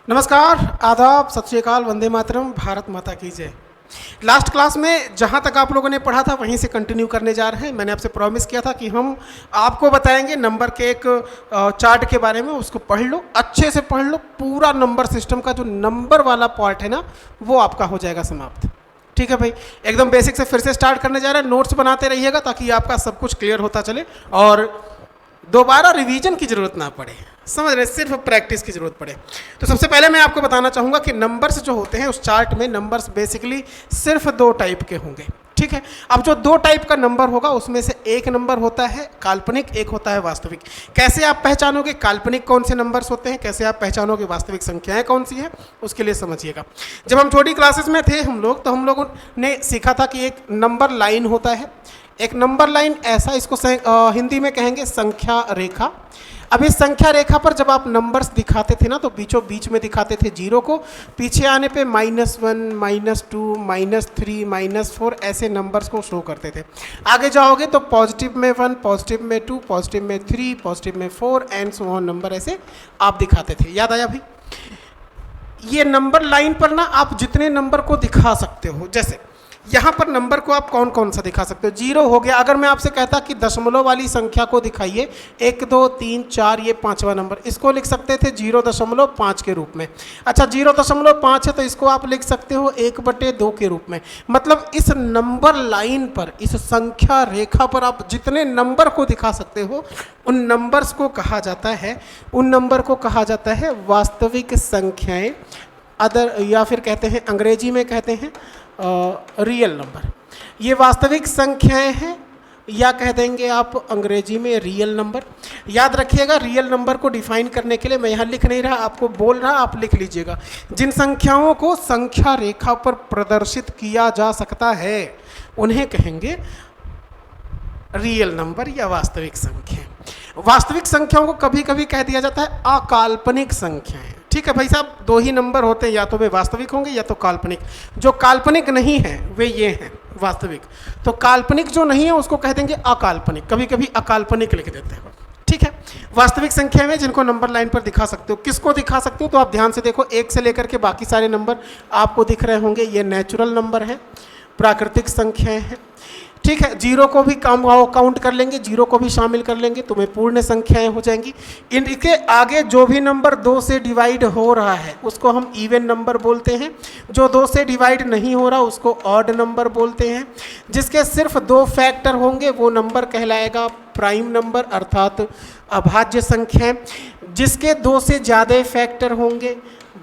नमस्कार, आदाब, सत श्री अकाल, वंदे मातरम, भारत माता की जय। लास्ट क्लास में जहाँ तक आप लोगों ने पढ़ा था वहीं से कंटिन्यू करने जा रहे हैं। मैंने आपसे प्रॉमिस किया था कि हम आपको बताएंगे नंबर के एक चार्ट के बारे में। उसको पढ़ लो, अच्छे से पढ़ लो। पूरा नंबर सिस्टम का जो नंबर वाला पार्ट है ना, वो आपका हो जाएगा समाप्त। ठीक है भाई, एकदम बेसिक से फिर से स्टार्ट करने जा रहे हैं। नोट्स बनाते रहिएगा ताकि आपका सब कुछ क्लियर होता चले और दोबारा रिवीजन की जरूरत ना पड़े। समझ रहे, सिर्फ प्रैक्टिस की जरूरत पड़े। तो सबसे पहले मैं आपको बताना चाहूँगा कि नंबर्स जो होते हैं उस चार्ट में नंबर्स बेसिकली सिर्फ दो टाइप के होंगे। ठीक है, अब जो दो टाइप का नंबर होगा उसमें से एक नंबर होता है काल्पनिक, एक होता है वास्तविक। कैसे आप पहचानोगे काल्पनिक कौन से नंबर्स होते हैं, कैसे आप पहचानोगे वास्तविक संख्याएं कौन सी हैं, उसके लिए समझिएगा। जब हम छोटी क्लासेस में थे हम लोग, तो हम लोगों ने सीखा था कि एक नंबर लाइन होता है। एक नंबर लाइन ऐसा, इसको हिंदी में कहेंगे संख्या रेखा। अब इस संख्या रेखा पर जब आप नंबर्स दिखाते थे ना, तो बीचों बीच में दिखाते थे जीरो को, पीछे आने पे -1, -2, -3, -4 ऐसे नंबर्स को शो करते थे। आगे जाओगे तो पॉजिटिव में 1, पॉजिटिव में 2, पॉजिटिव में 3, पॉजिटिव में 4 एंड सो ऑन नंबर ऐसे आप दिखाते थे। याद आया भाई? ये नंबर लाइन पर ना आप जितने नंबर को दिखा सकते हो, जैसे यहाँ पर नंबर को आप कौन कौन सा दिखा सकते हो। जीरो हो गया। अगर मैं आपसे कहता कि दशमलव वाली संख्या को दिखाइए, 1, 2, 3, 4, ये पांचवा नंबर, इसको लिख सकते थे 0.5 के रूप में। अच्छा, 0.5 है तो इसको आप लिख सकते हो 1/2 के रूप में। मतलब इस नंबर लाइन पर, इस संख्या रेखा पर आप जितने नंबर को दिखा सकते हो, उन नंबर्स को कहा जाता है, उन नंबर को कहा जाता है वास्तविक संख्याएं, अदर या फिर कहते हैं अंग्रेजी में कहते हैं रियल नंबर। ये वास्तविक संख्याएं हैं या कह देंगे आप अंग्रेजी में रियल नंबर। याद रखिएगा, रियल नंबर को डिफाइन करने के लिए मैं यहाँ लिख नहीं रहा, आपको बोल रहा, आप लिख लीजिएगा। जिन संख्याओं को संख्या रेखा पर प्रदर्शित किया जा सकता है उन्हें कहेंगे रियल नंबर या वास्तविक संख्या। वास्तविक संख्याओं को कभी कभी कह दिया जाता है अकाल्पनिक संख्याएं। ठीक है भाई साहब, दो ही नंबर होते हैं, या तो वे वास्तविक होंगे या तो काल्पनिक। जो काल्पनिक नहीं है वे ये हैं वास्तविक। तो काल्पनिक जो नहीं है उसको कह देंगे अकाल्पनिक, कभी कभी अकाल्पनिक लिख देते हैं। ठीक है, वास्तविक संख्या में जिनको नंबर लाइन पर दिखा सकते हो, किसको दिखा सकते हो तो आप ध्यान से देखो, 1 से लेकर के बाकी सारे नंबर आपको दिख रहे होंगे। ये नेचुरल नंबर है, प्राकृतिक संख्याएं हैं। ठीक है, जीरो को भी काउंट कर लेंगे, जीरो को भी शामिल कर लेंगे, तुम्हें पूर्ण संख्याएं हो जाएंगी। इनके आगे जो भी नंबर 2 से डिवाइड हो रहा है उसको हम इवन नंबर बोलते हैं। जो 2 से डिवाइड नहीं हो रहा उसको ऑड नंबर बोलते हैं। जिसके सिर्फ 2 फैक्टर होंगे वो नंबर कहलाएगा प्राइम नंबर अर्थात अभाज्य संख्याएं। जिसके 2 से ज़्यादा फैक्टर होंगे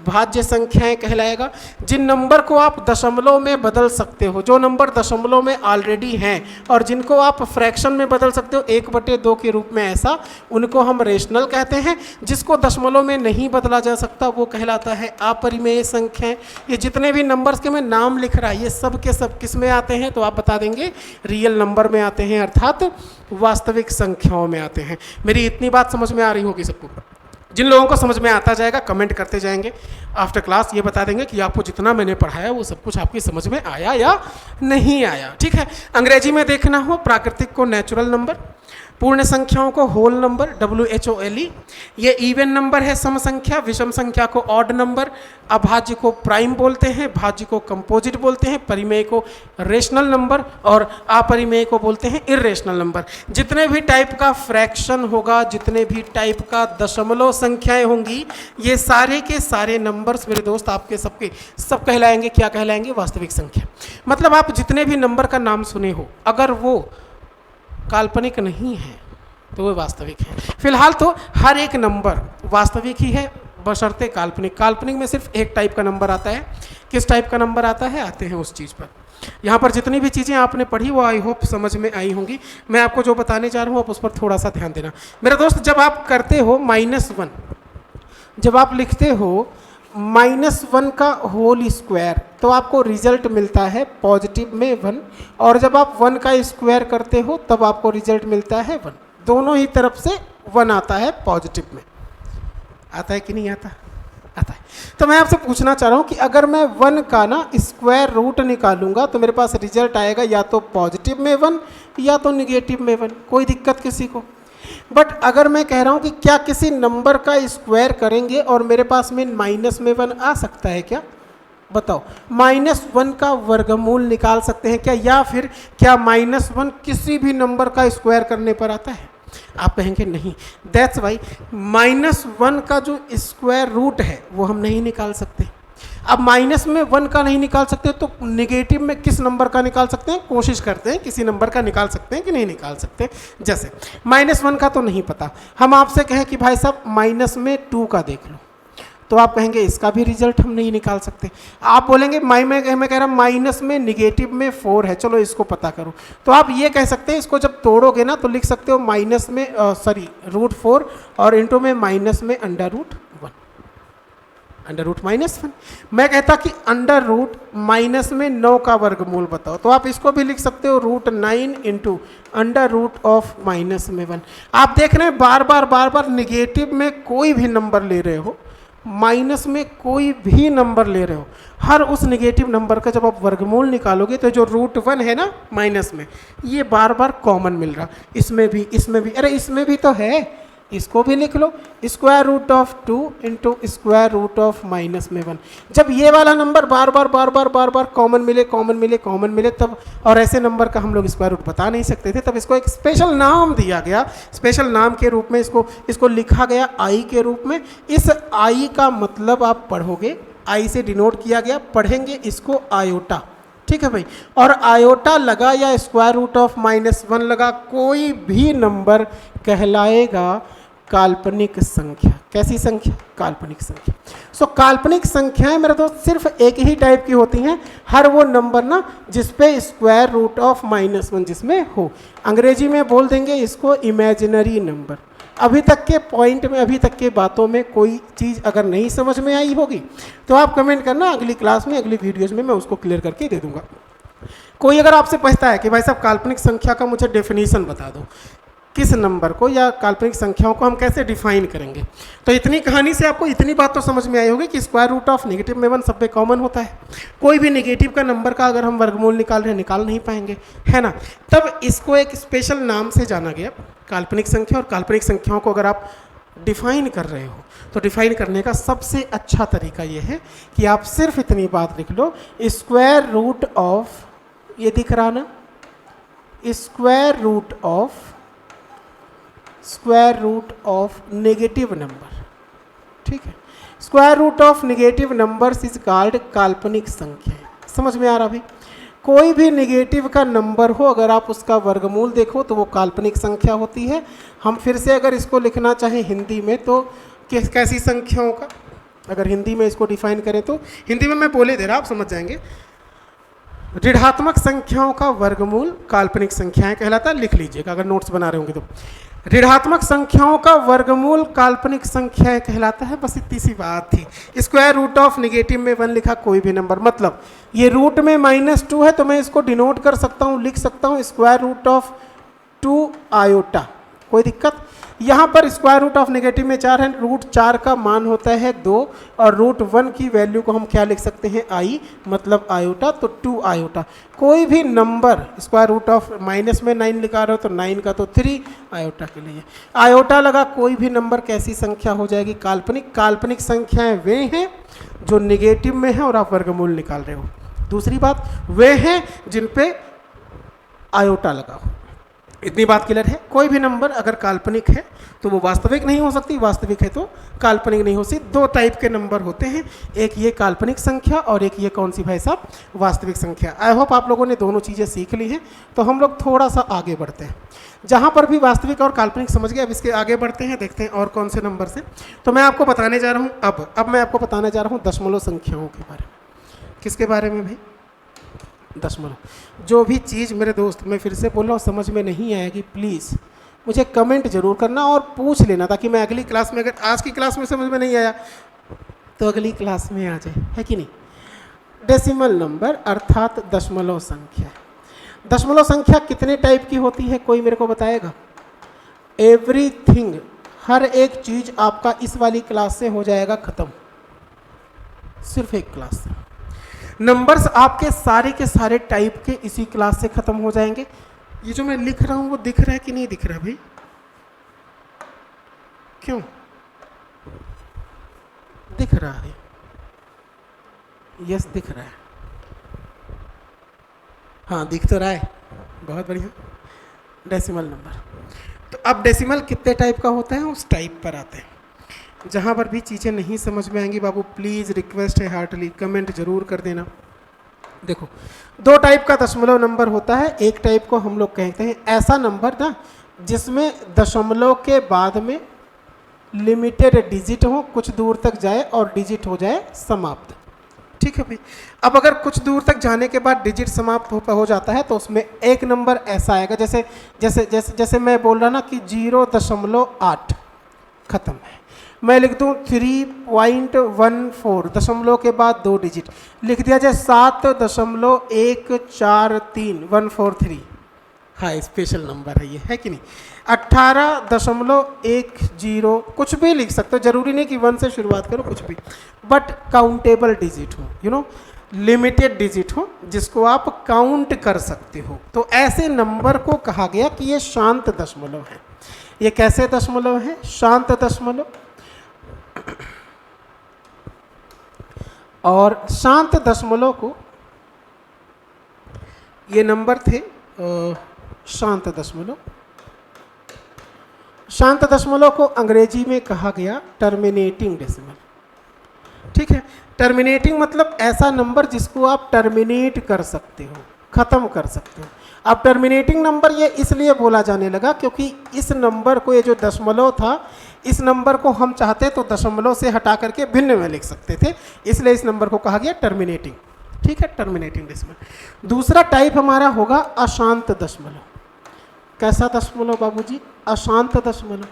भाज्य संख्याएं कहलाएगा। जिन नंबर को आप दशमलव में बदल सकते हो, जो नंबर दशमलव में ऑलरेडी हैं और जिनको आप फ्रैक्शन में बदल सकते हो 1/2 के रूप में, ऐसा, उनको हम रेशनल कहते हैं। जिसको दशमलव में नहीं बदला जा सकता वो कहलाता है अपरिमेय संख्याएं। ये जितने भी नंबर्स के मैं नाम लिख रहा है ये सब के सब किस में आते हैं तो आप बता देंगे रियल नंबर में आते हैं, अर्थात वास्तविक संख्याओं में आते हैं। मेरी इतनी बात समझ में आ रही होगी सबको? जिन लोगों को समझ में आता जाएगा कमेंट करते जाएंगे, आफ्टर क्लास ये बता देंगे कि आपको जितना मैंने पढ़ाया वो सब कुछ आपकी समझ में आया या नहीं आया। ठीक है, अंग्रेजी में देखना हो, प्राकृतिक को नेचुरल नंबर, पूर्ण संख्याओं को होल नंबर, WHOLE। ये इवन नंबर है सम संख्या, विषम संख्या को ऑड नंबर, अभाज्य को प्राइम बोलते हैं, भाज्य को कंपोजिट बोलते हैं, परिमेय को रेशनल नंबर और अपरिमेय को बोलते हैं इर्रेशनल नंबर। जितने भी टाइप का फ्रैक्शन होगा, जितने भी टाइप का दशमलव संख्याएं होंगी, ये सारे के सारे नंबर्स मेरे दोस्त आपके सबके सब कहलाएंगे, क्या कहलाएंगे? वास्तविक संख्या। मतलब आप जितने भी नंबर का नाम सुने हो, अगर वो काल्पनिक नहीं है तो वो वास्तविक है। फिलहाल तो हर एक नंबर वास्तविक ही है बशर्ते काल्पनिक। काल्पनिक में सिर्फ एक टाइप का नंबर आता है। किस टाइप का नंबर आता है, आते हैं उस चीज़ पर। यहाँ पर जितनी भी चीज़ें आपने पढ़ी वो आई होप समझ में आई होंगी। मैं आपको जो बताने जा रहा हूँ आप उस पर थोड़ा सा ध्यान देना मेरा दोस्त। जब आप करते हो -1, जब आप लिखते हो -1 का होल स्क्वायर तो आपको रिजल्ट मिलता है पॉजिटिव में 1, और जब आप 1 का स्क्वायर करते हो तब आपको रिजल्ट मिलता है 1। दोनों ही तरफ से 1 आता है पॉजिटिव में। आता है कि नहीं आता? आता है। तो मैं आपसे पूछना चाह रहा हूँ कि अगर मैं 1 का ना स्क्वायर रूट निकालूंगा तो मेरे पास रिजल्ट आएगा या तो पॉजिटिव में 1 या तो निगेटिव में 1। कोई दिक्कत किसी को? बट अगर मैं कह रहा हूँ कि क्या किसी नंबर का स्क्वायर करेंगे और मेरे पास में माइनस में 1 आ सकता है क्या? बताओ, -1 का वर्गमूल निकाल सकते हैं क्या? या फिर क्या -1 किसी भी नंबर का स्क्वायर करने पर आता है? आप कहेंगे नहीं। दैट्स वाई -1 का जो स्क्वायर रूट है वो हम नहीं निकाल सकते। अब माइनस में 1 का नहीं निकाल सकते तो नेगेटिव में किस नंबर का निकाल सकते हैं? कोशिश करते हैं किसी नंबर का निकाल सकते हैं कि नहीं निकाल सकते। जैसे -1 का तो नहीं पता, हम आपसे कहें कि भाई साहब माइनस में 2 का देख लो, तो आप कहेंगे इसका भी रिजल्ट हम नहीं निकाल सकते। आप बोलेंगे मैं कह रहा हूँ माइनस में नेगेटिव में 4 है, चलो इसको पता करो। तो आप ये कह सकते हैं, इसको जब तोड़ोगे ना तो लिख सकते हो माइनस में √4 और इंटू में माइनस में √1, √-1। मैं कहता कि √- में 9 का वर्गमूल बताओ, तो आप इसको भी लिख सकते हो √9 इंटू √-1। आप देख रहे हैं बार बार निगेटिव में कोई भी नंबर ले रहे हो, माइनस में कोई भी नंबर ले रहे हो, हर उस निगेटिव नंबर का जब आप वर्गमूल निकालोगे तो जो √1 है ना माइनस में, ये बार बार कॉमन मिल रहा, इसमें भी, अरे इसमें भी तो है, इसको भी लिख लो √2 इंटू √-1। जब ये वाला नंबर बार बार कॉमन मिले तब, और ऐसे नंबर का हम लोग स्क्वायर रूट बता नहीं सकते थे, तब इसको एक स्पेशल नाम दिया गया। स्पेशल नाम के रूप में इसको लिखा गया आई के रूप में। इस आई का मतलब आप पढ़ोगे, आई से डिनोट किया गया, पढ़ेंगे इसको आयोटा, ठीक है भाई। और आयोटा लगा या √-1 लगा, कोई भी नंबर कहलाएगा काल्पनिक संख्या। कैसी संख्या? काल्पनिक संख्या। सो काल्पनिक संख्याएं मेरे दोस्त सिर्फ एक ही टाइप की होती हैं, हर वो नंबर ना जिसपे √-1 जिसमें हो। अंग्रेजी में बोल देंगे इसको इमेजिनरी नंबर। अभी तक के पॉइंट में, अभी तक के बातों में कोई चीज़ अगर नहीं समझ में आई होगी तो आप कमेंट करना, अगली क्लास में, अगली वीडियोज़ में मैं उसको क्लियर करके दे दूंगा। कोई अगर आपसे पूछता है कि भाई साहब काल्पनिक संख्या का मुझे डेफिनेशन बता दो, किस नंबर को या काल्पनिक संख्याओं को हम कैसे डिफाइन करेंगे, तो इतनी कहानी से आपको इतनी बात तो समझ में आई होगी कि √-1 सब पे कॉमन होता है। कोई भी नेगेटिव का नंबर का अगर हम वर्गमूल निकाल रहे हैं, निकाल नहीं पाएंगे, है ना। तब इसको एक स्पेशल नाम से जाना गया, काल्पनिक संख्या। और काल्पनिक संख्याओं को अगर आप डिफाइन कर रहे हो तो डिफाइन करने का सबसे अच्छा तरीका ये है कि आप सिर्फ इतनी बात लिख लो, स्क्वायर रूट ऑफ, ये दिख रहा ना, square root of negative number, ठीक है। Square root of negative numbers is called काल्पनिक संख्या। समझ में आ रहा भाई? कोई भी नेगेटिव का नंबर हो, अगर आप उसका वर्गमूल देखो तो वो काल्पनिक संख्या होती है। हम फिर से अगर इसको लिखना चाहें हिंदी में तो कैसी संख्याओं का, अगर हिंदी में इसको डिफाइन करें तो हिंदी में मैं बोले दे रहा, आप समझ जाएंगे। ऋणात्मक संख्याओं का वर्गमूल काल्पनिक संख्याएं कहलाता है। लिख लीजिएगा अगर नोट्स बना रहे होंगे तो। ऋणात्मक संख्याओं का वर्गमूल काल्पनिक संख्याएं कहलाता है। बस इतनी सी बात थी। स्क्वायर रूट ऑफ नेगेटिव में 1 लिखा, कोई भी नंबर, मतलब ये रूट में -2 है तो मैं इसको डिनोट कर सकता हूँ, लिख सकता हूँ √2 आयोटा, कोई दिक्कत। यहाँ पर स्क्वायर रूट ऑफ नेगेटिव में 4 है, √4 का मान होता है 2 और √1 की वैल्यू को हम क्या लिख सकते हैं? आई, मतलब आयोटा, तो 2 आयोटा। कोई भी number square root of minus में 9 लिखा रहे हो तो 9 का तो 3 आयोटा के लिए। आयोटा लगा, कोई भी नंबर कैसी संख्या हो जाएगी? काल्पनिक। काल्पनिक संख्याएं वे हैं जो निगेटिव में है और आप वर्गमूल निकाल रहे हो। दूसरी बात, वे हैं जिन पे आयोटा लगा हो। इतनी बात क्लियर है? कोई भी नंबर अगर काल्पनिक है तो वो वास्तविक नहीं हो सकती, वास्तविक है तो काल्पनिक नहीं हो सकती। 2 टाइप के नंबर होते हैं, एक ये काल्पनिक संख्या और एक ये कौन सी भाई साहब? वास्तविक संख्या। आई होप आप लोगों ने दोनों चीज़ें सीख ली हैं। तो हम लोग थोड़ा सा आगे बढ़ते हैं। जहाँ पर भी वास्तविक और काल्पनिक समझ गए, अब इसके आगे बढ़ते हैं, देखते हैं और कौन से नंबर से। तो मैं आपको बताने जा रहा हूँ अब मैं आपको बताने जा रहा हूँ दशमलव संख्याओं के बारे में। किसके बारे में भाई? दशमलव। जो भी चीज़ मेरे दोस्त, मैं फिर से बोल रहा हूँ, समझ में नहीं आएगी प्लीज़ मुझे कमेंट जरूर करना और पूछ लेना, ताकि मैं अगली क्लास में, अगर आज की क्लास में समझ में नहीं आया तो अगली क्लास में आ जाए, है कि नहीं। डेसिमल नंबर अर्थात दशमलव संख्या। दशमलव संख्या कितने टाइप की होती है, कोई मेरे को बताएगा? एवरीथिंग, हर एक चीज़ आपका इस वाली क्लास से हो जाएगा ख़त्म, सिर्फ एक क्लास से। नंबर्स आपके सारे के सारे टाइप के इसी क्लास से ख़त्म हो जाएंगे। ये जो मैं लिख रहा हूँ वो दिख रहा है कि नहीं दिख रहा भाई? क्यों? दिख रहा है, यस दिख रहा है, हाँ दिख तो रहा है, बहुत बढ़िया। Decimal number. तो अब डेसिमल कितने टाइप का होता है उस टाइप पर आते हैं। जहाँ पर भी चीज़ें नहीं समझ में आएंगी बाबू प्लीज़ रिक्वेस्ट है हार्टली कमेंट जरूर कर देना। देखो, दो टाइप का दशमलव नंबर होता है। एक टाइप को हम लोग कहते हैं ऐसा नंबर ना जिसमें दशमलव के बाद में लिमिटेड डिजिट हो, कुछ दूर तक जाए और डिजिट हो जाए समाप्त। ठीक है भाई। अब अगर कुछ दूर तक जाने के बाद डिजिट समाप्त हो जाता है तो उसमें एक नंबर ऐसा आएगा, जैसे जैसे जैसे जैसे मैं बोल रहा ना कि 0.8 खत्म है, मैं लिख दूं 3.14 दशमलव के बाद 2 डिजिट लिख दिया जाए 7.143 143। हाँ स्पेशल नंबर है ये, है कि नहीं। 18.10 कुछ भी लिख सकते हो, जरूरी नहीं कि 1 से शुरुआत करो, कुछ भी, बट काउंटेबल डिजिट हो, यू नो लिमिटेड डिजिट हो जिसको आप काउंट कर सकते हो। तो ऐसे नंबर को कहा गया कि ये शांत दशमलव है। ये कैसे दशमलव है? शांत दशमलव। और शांत दशमलव को ये नंबर थे शांत दशमलव। शांत दशमलव को अंग्रेजी में कहा गया टर्मिनेटिंग डेसिमल। ठीक है, टर्मिनेटिंग मतलब ऐसा नंबर जिसको आप टर्मिनेट कर सकते हो, खत्म कर सकते हो। अब टर्मिनेटिंग नंबर ये इसलिए बोला जाने लगा क्योंकि इस नंबर को, ये जो दशमलव था, इस नंबर को हम चाहते तो दशमलव से हटा करके भिन्न में लिख सकते थे, इसलिए इस नंबर को कहा गया टर्मिनेटिंग। ठीक है, टर्मिनेटिंग डेसिमल। दूसरा टाइप हमारा होगा अशांत दशमलव। कैसा दशमलव बाबूजी? अशांत दशमलव।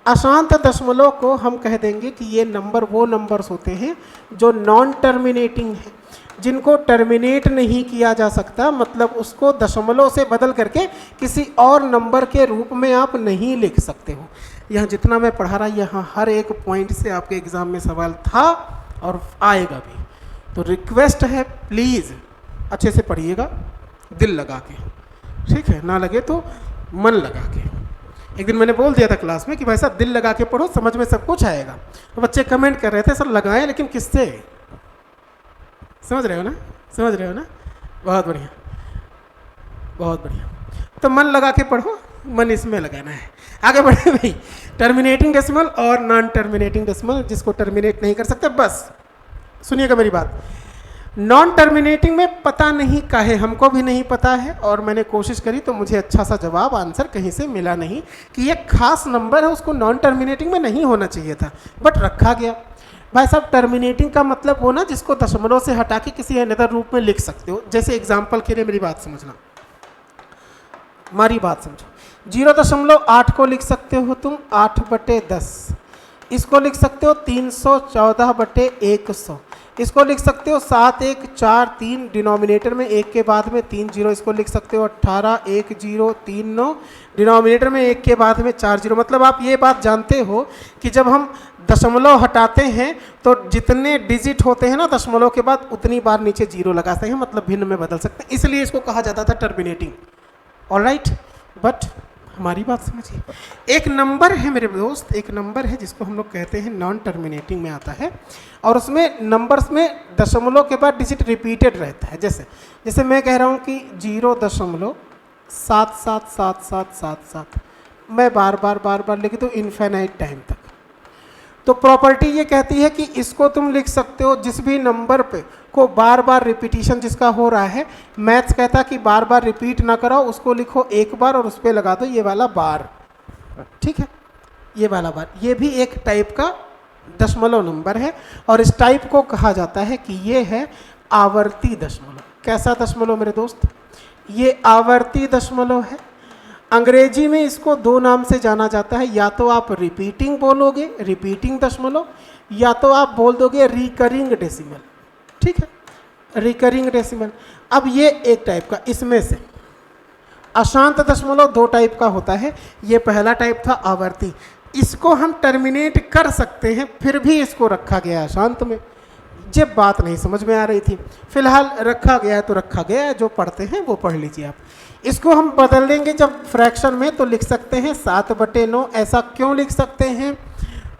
अशांत दशमलव को हम कह देंगे कि ये नंबर वो नंबर्स होते हैं जो नॉन टर्मिनेटिंग है, जिनको टर्मिनेट नहीं किया जा सकता, मतलब उसको दशमलव से बदल करके किसी और नंबर के रूप में आप नहीं लिख सकते हो। यहाँ जितना मैं पढ़ा रहा, यहाँ हर एक पॉइंट से आपके एग्ज़ाम में सवाल था और आएगा भी। तो रिक्वेस्ट है प्लीज़ अच्छे से पढ़िएगा, दिल लगा के, ठीक है, ना लगे तो मन लगा के। एक दिन मैंने बोल दिया था क्लास में कि भाई साहब दिल लगा के पढ़ो, समझ में सब कुछ आएगा। तो बच्चे कमेंट कर रहे थे सर लगाएं, लेकिन किससे? समझ रहे हो ना? समझ रहे हो ना? बहुत बढ़िया, बहुत बढ़िया। तो मन लगा के पढ़ो, मन इसमें लगाना है। आगे बढ़े भाई। टर्मिनेटिंग डेसिमल और नॉन टर्मिनेटिंग डेसिमल, जिसको टर्मिनेट नहीं कर सकते, बस सुनिएगा मेरी बात। नॉन टर्मिनेटिंग में पता नहीं काहे, हमको भी नहीं पता है, और मैंने कोशिश करी तो मुझे अच्छा सा जवाब आंसर कहीं से मिला नहीं कि ये खास नंबर है, उसको नॉन टर्मिनेटिंग में नहीं होना चाहिए था, बट रखा गया। भाई साहब टर्मिनेटिंग का मतलब वो ना जिसको दशमलव से हटा के किसी अनदर रूप में लिख सकते हो। जैसे एग्जाम्पल के लिए मेरी बात समझना, हमारी बात समझो। 0.8 को लिख सकते हो तुम 8/10, इसको लिख सकते हो 314/100, इसको लिख सकते हो 7143, डिनोमिनेटर में 1 के बाद में 3 जीरो, इसको लिख सकते हो 181039, डिनोमिनेटर में 1 के बाद में 4 जीरो। मतलब आप ये बात जानते हो कि जब हम दशमलव हटाते हैं तो जितने डिजिट होते हैं ना दशमलव के बाद, उतनी बार नीचे जीरो लगाते हैं, मतलब भिन्न में बदल सकते हैं, इसलिए इसको कहा जाता था टर्मिनेटिंग। ऑलराइट, बट हमारी बात समझिए। एक नंबर है मेरे दोस्त, एक नंबर है जिसको हम लोग कहते हैं नॉन टर्मिनेटिंग में आता है, और उसमें नंबर्स में दशमलव के बाद डिजिट रिपीटेड रहता है। जैसे जैसे मैं कह रहा हूँ कि 0.777777, मैं बार बार लिख दूँ इन्फिनाइट टाइम तक। तो प्रॉपर्टी ये कहती है कि इसको तुम लिख सकते हो जिस भी नंबर पे को बार बार रिपीटिशन जिसका हो रहा है, मैथ्स कहता है कि बार बार रिपीट ना कराओ, उसको लिखो एक बार और उस पर लगा दो ये वाला बार। ठीक है, ये वाला बार, ये भी एक टाइप का दशमलव नंबर है, और इस टाइप को कहा जाता है कि ये है आवर्ती दशमलव। कैसा दशमलव मेरे दोस्त? ये आवर्ती दशमलव है। अंग्रेजी में इसको दो नाम से जाना जाता है, या तो आप रिपीटिंग बोलोगे, रिपीटिंग दशमलव, या तो आप बोल दोगे रिकरिंग डेसिमल। ठीक है, रिकरिंग डेसिमल। अब ये एक टाइप का, इसमें से अशांत दशमलव दो टाइप का होता है। ये पहला टाइप था आवर्ती, इसको हम टर्मिनेट कर सकते हैं, फिर भी इसको रखा गया अशांत में। जब बात नहीं समझ में आ रही थी, फिलहाल रखा गया है तो रखा गया है, जो पढ़ते हैं वो पढ़ लीजिए आप। इसको हम बदल देंगे जब फ्रैक्शन में, तो लिख सकते हैं 7/9। ऐसा क्यों लिख सकते हैं?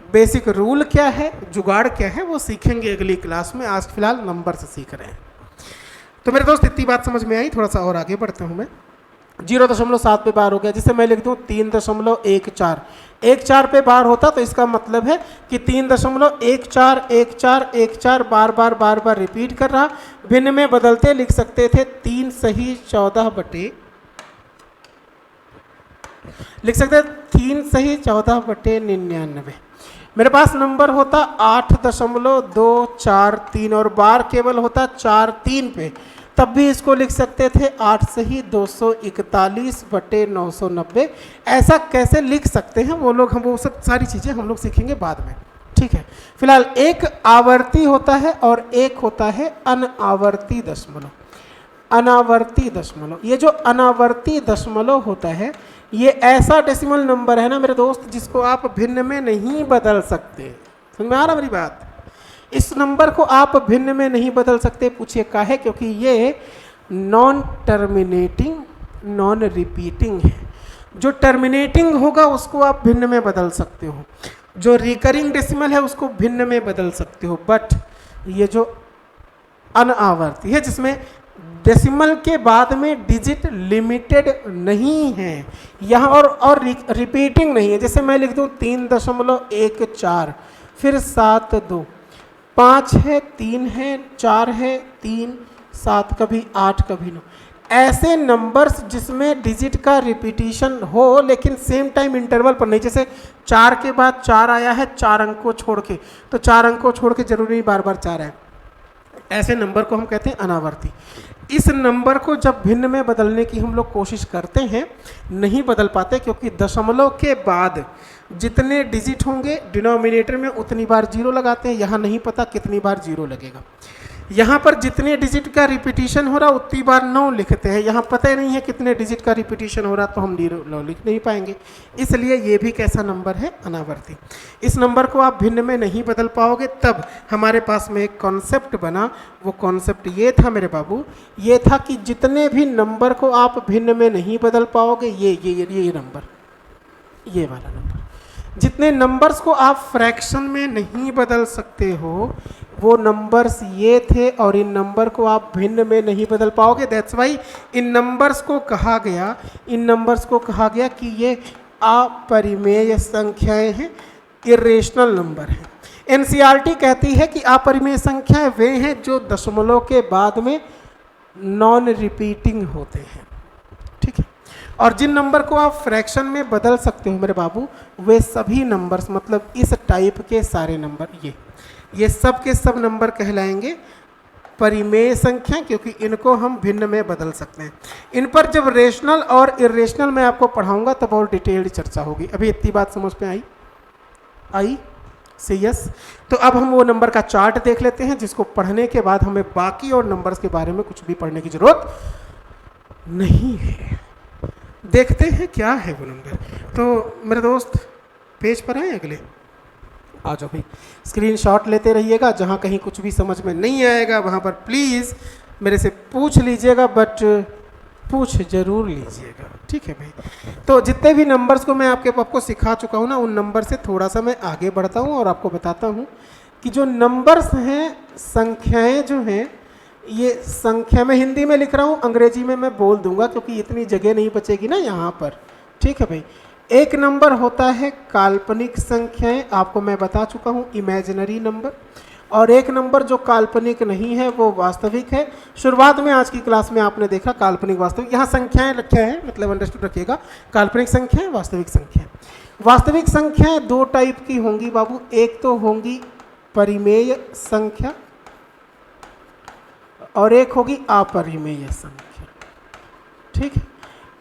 बेसिक रूल क्या है, जुगाड़ क्या है, वो सीखेंगे अगली क्लास में। आज फिलहाल नंबर से सीख रहे हैं। तो मेरे दोस्त इतनी बात समझ में आई, थोड़ा सा और आगे बढ़ता हूँ मैं। 0.7 पे बार हो गया, जिसे मैं लिख दूँ 3.14। 1/4 पे बार होता तो इसका मतलब है कि 3.141414 बार बार रिपीट कर रहा। भिन्न में बदलते लिख सकते थे 3 सही 14 बटे, लिख सकते 3 सही 14 बटे 99। मेरे पास नंबर होता 8.243 और बार केवल होता 4 3 पे, तब भी इसको लिख सकते थे 8 सही 241 बटे 990। ऐसा कैसे लिख सकते हैं हम वो सब सारी चीज़ें हम लोग सीखेंगे बाद में, ठीक है। फिलहाल एक आवर्ती होता है और एक होता है अनावर्ती दशमलव। अनावर्ती दशमलव, ये जो अनावर्ती दशमलव होता है ये ऐसा डेसिमल नंबर है ना मेरे दोस्त जिसको आप भिन्न में नहीं बदल सकते। समझ में आ रहा मेरी बात? इस नंबर को आप भिन्न में नहीं बदल सकते। पूछिए काहे? क्योंकि ये नॉन टर्मिनेटिंग नॉन रिपीटिंग है। जो टर्मिनेटिंग होगा उसको आप भिन्न में बदल सकते हो, जो रिकरिंग डेसिमल है उसको भिन्न में बदल सकते हो, बट ये जो अनावर्ती है जिसमें डेसिमल के बाद में डिजिट लिमिटेड नहीं है यहाँ और रिपीटिंग नहीं है। जैसे मैं लिख दूँ 3.14 फिर 7 2 5 है 3 है 4 है 3 7 कभी 8 कभी 9, ऐसे नंबर्स जिसमें डिजिट का रिपीटिशन हो लेकिन सेम टाइम इंटरवल पर नहीं। जैसे 4 के बाद 4 आया है 4 अंक को छोड़ के, तो 4 अंक को छोड़ के जरूरी नहीं बार बार 4 है, ऐसे नंबर को हम कहते हैं अनावर्ती। इस नंबर को जब भिन्न में बदलने की हम लोग कोशिश करते हैं नहीं बदल पाते, क्योंकि दशमलव के बाद जितने डिजिट होंगे डिनोमिनेटर में उतनी बार जीरो लगाते हैं। यहाँ नहीं पता कितनी बार जीरो लगेगा। यहाँ पर जितने डिजिट का रिपीटिशन हो रहा उतनी बार 9 लिखते हैं। यहाँ पता ही नहीं है कितने डिजिट का रिपीटिशन हो रहा, तो हम 9 लिख नहीं पाएंगे। इसलिए ये भी कैसा नंबर है? अनावर्ती। इस नंबर को आप भिन्न में नहीं बदल पाओगे। तब हमारे पास में एक कॉन्सेप्ट बना, वो कॉन्सेप्ट ये था मेरे बाबू, ये था कि जितने भी नंबर को आप भिन्न में नहीं बदल पाओगे, ये नंबर, ये वाला नंबर, जितने नंबर्स को आप फ्रैक्शन में नहीं बदल सकते हो वो नंबर्स ये थे, और इन नंबर को आप भिन्न में नहीं बदल पाओगे। दैट्स वाई इन नंबर्स को कहा गया कि ये अपरिमेय संख्याएं हैं, इरेशनल नंबर हैं। एनसीईआरटी कहती है कि अपरिमेय संख्याएं वे हैं जो दशमलव के बाद में नॉन रिपीटिंग होते हैं, ठीक है। और जिन नंबर को आप फ्रैक्शन में बदल सकते हो मेरे बाबू, वे सभी नंबर्स, मतलब इस टाइप के सारे नंबर, ये सब के सब नंबर कहलाएंगे परिमेय संख्या, क्योंकि इनको हम भिन्न में बदल सकते हैं। इन पर जब रेशनल और इरेशनल मैं आपको पढ़ाऊंगा तब और डिटेल्ड चर्चा होगी। अभी इतनी बात समझ में आई से यस। तो अब हम वो नंबर का चार्ट देख लेते हैं, जिसको पढ़ने के बाद हमें बाकी और नंबर्स के बारे में कुछ भी पढ़ने की जरूरत नहीं है। देखते हैं क्या है वो नंबर। तो मेरे दोस्त पेज पर आए, अगले आ जाओ भाई। स्क्रीनशॉट लेते रहिएगा, जहाँ कहीं कुछ भी समझ में नहीं आएगा वहाँ पर प्लीज़ मेरे से पूछ लीजिएगा, बट पूछ जरूर लीजिएगा, ठीक है भाई। तो जितने भी नंबर्स को मैं आपको सिखा चुका हूँ ना, उन नंबर से थोड़ा सा मैं आगे बढ़ता हूँ और आपको बताता हूँ कि जो नंबर्स हैं, संख्याएँ जो हैं, ये संख्या में हिंदी में लिख रहा हूँ, अंग्रेजी में मैं बोल दूंगा क्योंकि इतनी जगह नहीं बचेगी ना यहाँ पर, ठीक है भाई। एक नंबर होता है काल्पनिक संख्याएं, आपको मैं बता चुका हूँ, इमेजिनरी नंबर। और एक नंबर जो काल्पनिक नहीं है वो वास्तविक है। शुरुआत में आज की क्लास में आपने देखा काल्पनिक वास्तविक, यहाँ संख्याएं रखे हैं, मतलब अंडरस्टूड रखिएगा, काल्पनिक संख्याएं वास्तविक संख्याएं। वास्तविक संख्याएं दो टाइप की होंगी बाबू, एक तो होंगी परिमेय संख्या और एक होगी अपरिमेय संख्या, ठीक है।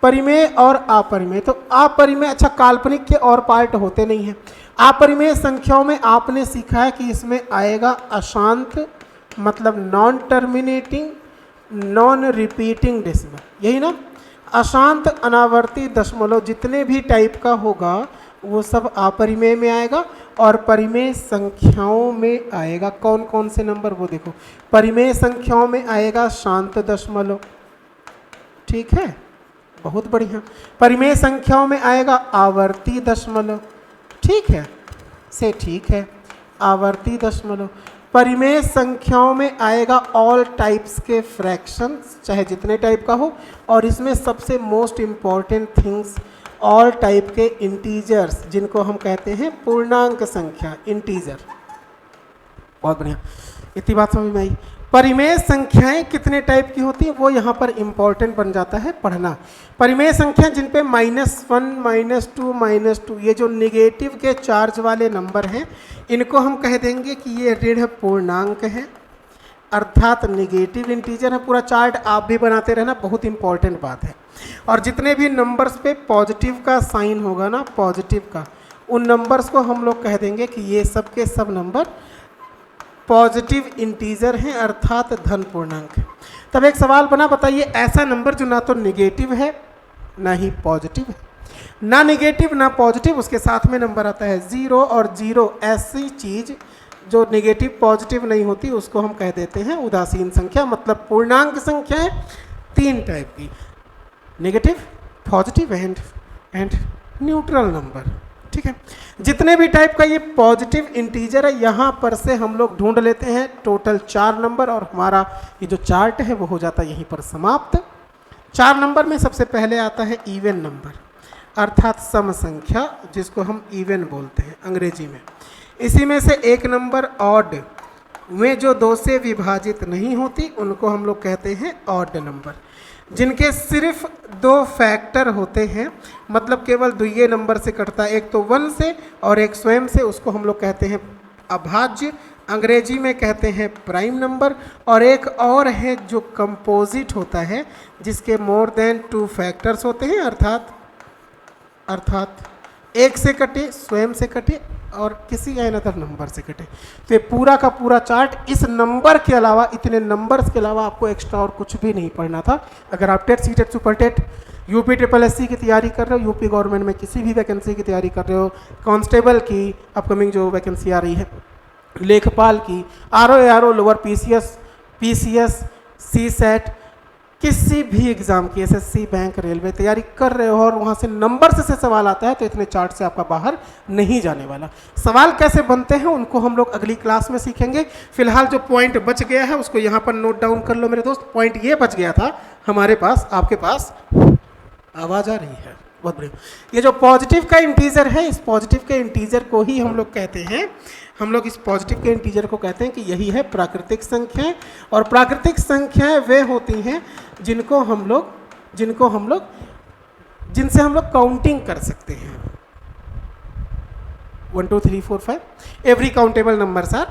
परिमेय और अपरिमेय। तो अपरिमेय, अच्छा काल्पनिक के और पार्ट होते नहीं हैं। अपरिमेय संख्याओं में आपने सीखा है कि इसमें आएगा अशांत, मतलब non terminating non repeating decimal, यही ना। अशांत अनावर्ती दशमलव जितने भी टाइप का होगा वो सब अपरिमेय में आएगा। और परिमेय संख्याओं में आएगा कौन कौन से नंबर, वो देखो। परिमेय संख्याओं में आएगा शांत दशमलव, ठीक है, बहुत बढ़िया। परिमेय संख्याओं में आएगा आवर्ती दशमलव, ठीक है, से ठीक है। आवर्ती दशमलव परिमेय संख्याओं में आएगा ऑल टाइप्स के फ्रैक्शंस, चाहे जितने टाइप का हो, और इसमें सबसे most important things all type के इंटीजर्स, जिनको हम कहते हैं पूर्णांक संख्या, इंटीजर। बहुत बढ़िया, इतनी बात समझ में आई। परिमेय संख्याएं कितने टाइप की होती हैं वो यहाँ पर इंपॉर्टेंट बन जाता है पढ़ना। परिमेय संख्या जिन पे -1, -2, ये जो निगेटिव के चार्ज वाले नंबर हैं, इनको हम कह देंगे कि ये ऋण पूर्णांक है, अर्थात निगेटिव इंटीजर है। पूरा चार्ट आप भी बनाते रहना, बहुत इंपॉर्टेंट बात है। और जितने भी नंबर्स पे पॉजिटिव का साइन होगा ना, पॉजिटिव का, उन नंबर्स को हम लोग कह देंगे कि ये सब के सब नंबर पॉजिटिव इंटीजर हैं, अर्थात धन पूर्णांक है। तब एक सवाल बना, बताइए ऐसा नंबर जो ना तो निगेटिव है ना ही पॉजिटिव है, ना निगेटिव ना पॉजिटिव, उसके साथ में नंबर आता है 0 और 0, ऐसी चीज़ जो निगेटिव पॉजिटिव नहीं होती उसको हम कह देते हैं उदासीन संख्या। मतलब पूर्णांक संख्याएं 3 टाइप की, negative, positive and neutral number. ठीक है, जितने भी टाइप का ये पॉजिटिव इंटीजर है यहाँ पर से हम लोग ढूंढ लेते हैं टोटल 4 नंबर, और हमारा ये जो चार्ट है वो हो जाता है यहीं पर समाप्त। 4 नंबर में सबसे पहले आता है इवन नंबर, अर्थात सम संख्या, जिसको हम इवन बोलते हैं अंग्रेजी में। इसी में से एक नंबर ऑड, वे जो 2 से विभाजित नहीं होती उनको हम लोग कहते हैं ऑड नंबर। जिनके सिर्फ 2 फैक्टर होते हैं, मतलब केवल द्वितीय नंबर से कटता है, एक तो 1 से और एक स्वयं से, उसको हम लोग कहते हैं अभाज्य, अंग्रेजी में कहते हैं प्राइम नंबर। और एक और है जो कंपोजिट होता है, जिसके मोर देन 2 फैक्टर्स होते हैं, अर्थात एक से कटे, स्वयं से कटे और किसी अनदर नंबर से कटे। तो ये पूरा का पूरा चार्ट इस नंबर के अलावा, इतने नंबर्स के अलावा आपको एक्स्ट्रा और कुछ भी नहीं पढ़ना था। अगर आप TET, CTET, super TET, UP SSSC की तैयारी कर रहे हो, यूपी गवर्नमेंट में किसी भी वैकेंसी की तैयारी कर रहे हो, कांस्टेबल की अपकमिंग जो वैकेंसी आ रही है, लेखपाल की, RO लोअर PCS, CSET, किसी भी एग्ज़ाम की, SSC, बैंक, रेलवे तैयारी कर रहे हो और वहाँ से नंबर से सवाल आता है, तो इतने चार्ट से आपका बाहर नहीं जाने वाला। सवाल कैसे बनते हैं उनको हम लोग अगली क्लास में सीखेंगे। फिलहाल जो पॉइंट बच गया है उसको यहाँ पर नोट डाउन कर लो मेरे दोस्त। पॉइंट ये बच गया था हमारे पास, आपके पास आवाज़ आ रही है, बहुत बढ़िया। ये जो पॉजिटिव का इंटीजर है, इस पॉजिटिव के इंटीजर को ही हम लोग कहते हैं, हम लोग इस पॉजिटिव के इंटीजर को कहते हैं कि यही है प्राकृतिक संख्याएं। और प्राकृतिक संख्याएं वे होती हैं जिनसे हम लोग काउंटिंग कर सकते हैं। 1 2 3 4 5 every countable numbers are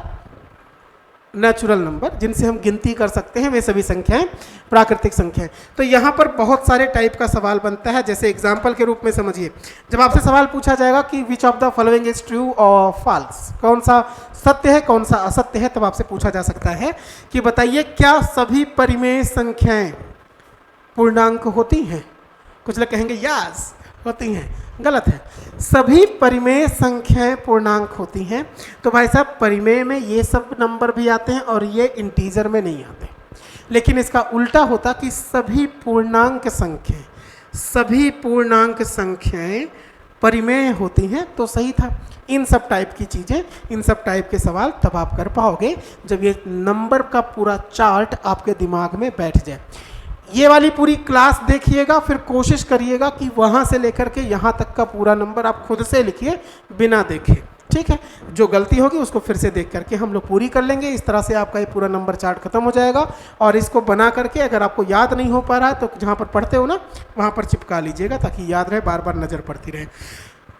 natural number, जिनसे हम गिनती कर सकते हैं, वे सभी संख्याएं प्राकृतिक संख्याएं। तो यहाँ पर बहुत सारे टाइप का सवाल बनता है। जैसे एग्जाम्पल के रूप में समझिए, जब आपसे सवाल पूछा जाएगा कि which of the following is true और फॉल्स, कौन सा सत्य है कौन सा असत्य है, तब आपसे पूछा जा सकता है कि बताइए क्या सभी परिमेय संख्याएं पूर्णांक होती हैं। कुछ लोग कहेंगे यस होती हैं, गलत है। सभी परिमेय संख्याएं पूर्णांक होती हैं। तो भाई साहब, परिमेय में ये सब नंबर भी आते हैं और ये इंटीजर में नहीं आते। लेकिन इसका उल्टा होता कि सभी पूर्णांक संख्याएं परिमेय होती हैं, तो सही था। इन सब टाइप की चीज़ें, इन सब टाइप के सवाल तब आप कर पाओगे जब ये नंबर का पूरा चार्ट आपके दिमाग में बैठ जाए। ये वाली पूरी क्लास देखिएगा, फिर कोशिश करिएगा कि वहाँ से लेकर के यहाँ तक का पूरा नंबर आप खुद से लिखिए बिना देखे, ठीक है। जो गलती होगी उसको फिर से देख करके हम लोग पूरी कर लेंगे। इस तरह से आपका ये पूरा नंबर चार्ट खत्म हो जाएगा। और इसको बना करके अगर आपको याद नहीं हो पा रहा है तो जहाँ पर पढ़ते हो ना वहाँ पर चिपका लीजिएगा, ताकि याद रहे, बार बार नज़र पड़ती रहे।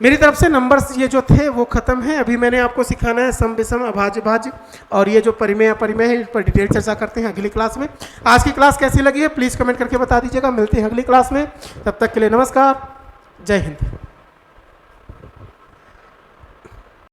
मेरी तरफ से नंबर्स ये जो थे वो ख़त्म है। अभी मैंने आपको सिखाना है सम विषम अभाज्य भाज्य, और ये जो परिमेय अपरिमेय है इस पर डिटेल चर्चा करते हैं अगली क्लास में। आज की क्लास कैसी लगी है प्लीज़ कमेंट करके बता दीजिएगा। मिलते हैं अगली क्लास में, तब तक के लिए नमस्कार, जय हिंद।